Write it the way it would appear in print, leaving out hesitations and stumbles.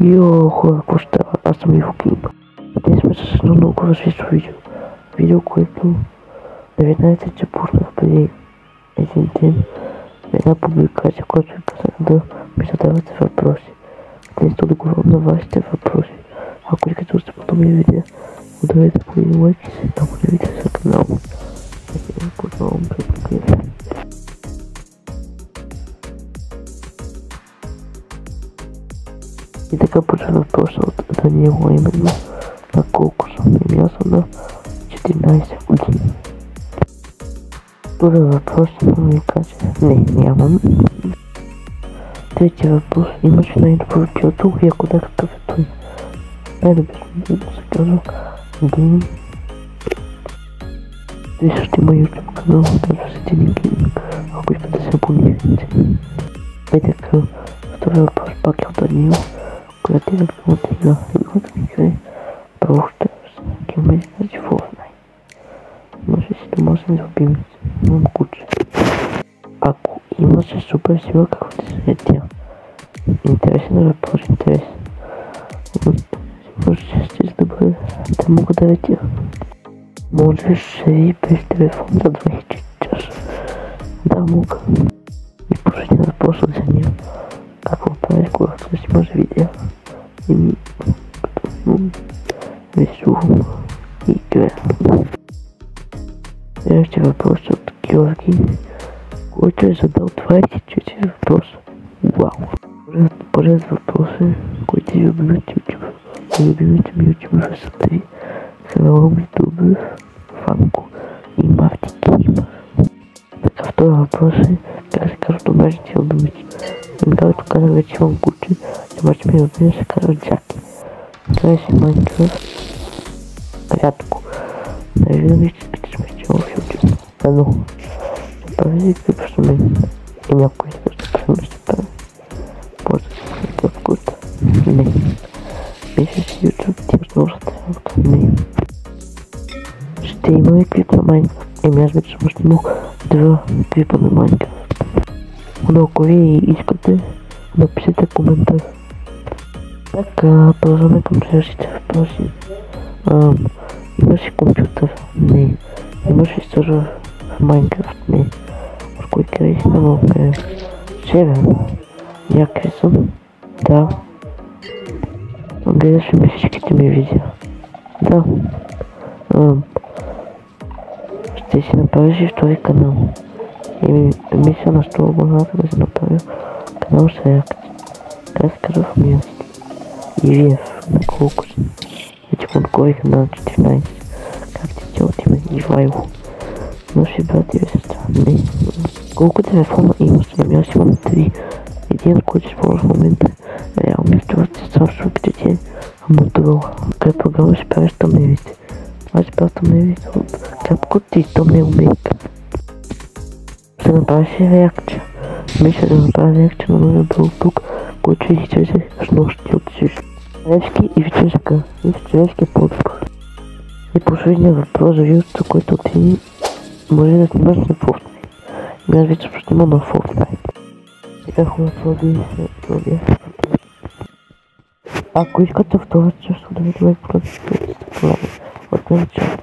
Йо, хора, какво става? Аз съм Ивокинг. Днес сме с едно много различно видео. Видео, което 19 че пуснах преди един ден. Една публикация, която ви казах да ми задавате въпроси. Днес да отговоря на вашите въпроси. Ако искате да сте подобни видео, ударете по един лайк и се абонирайте за канала. Познавам пред. И така почва въпроса от Даниела, именно на колко съм. Аз съм на 14 години. Втория въпрос имам ли каже? Не, нямам. Третия въпрос, имаш ли най-добър учител и ако да, какъв е той? Най-добър да се казва Гейм. Той също има YouTube канал, казва се Дени Гейминг, ако искате да се абонирате. И така, втория въпрос пак е от Даниела, която е от игра. Играта ми играе Brawl Stars, геймерите си Fortnite. Може си да може да любимец, имам куче. Ако имаше супер сила, какво ти се е тя? Интересен въпрос, интересен. Може ще да бъде, да мога да летя. Може ли ще ви без телефон за 24 часа? Да, мога. И последния въпрос от Зения. Какво правиш, когато да си имаш видео? И рисувам и гледам. Следващия въпрос от Георги, който е задал 24 въпроса. Вау! Първият въпрос е, който е любимият ютубър. Любимите ми ютубър са три. Храломи Добрев, Фанко и Марти Геймър. Така, втория въпрос е, как се казва домашните любимици. Както казах, вече имам куче, домашните ми любимици се казва Джаки. Играе си Майнкрафт рядко. Най-винаги ще сме в YouTube. Но, прави клип с мен и някой иска да се прави. Може да се такъв кут. Не. Мисля си YouTube ти основната работа. Не. Ще има ли клип на Майнкрафт? Аз вече съм снимал два клипа на Майнкрафт. Но ако ви искате, напишете коментар. Така, продължаваме към следващите въпроси. Имаш ли компютър? Не. Имаш ли сървър в Майнкрафт? Не. От кой край си на България? Север. Някъде съм? Да. Гледаш ли всичките ми видео? Да. Ще си направиш и втори канал. И мисля на 100 абоната да си направя канал с реакция. Каскаров Мюзик. И вие на колко си? Вече го отговорих на 14. Как ти цялото име? Ивайло. Имаш ли брат или сестра? Не. Колко телефона имаш? Аз имам 3. Един, който си ползва в момента е реално втората сестра в супите ти е Моторола. Къде програма ще правиш тъмневите? Аз си правя тъмневите от CapCut и Thumbnail Maker. Ще направиш ли реакция? Мисля да направя реакция на новия бъл тук, който ще изчезе с нощи от всичко. Левски и Вическа. И Вически е по-добър. И последния въпрос за видеото, който ти може да снимаш на Fortnite. Аз вече ще снимам на Fortnite. Сега хубаво това ви е. Ако искате втората част, да видим как от мен чат.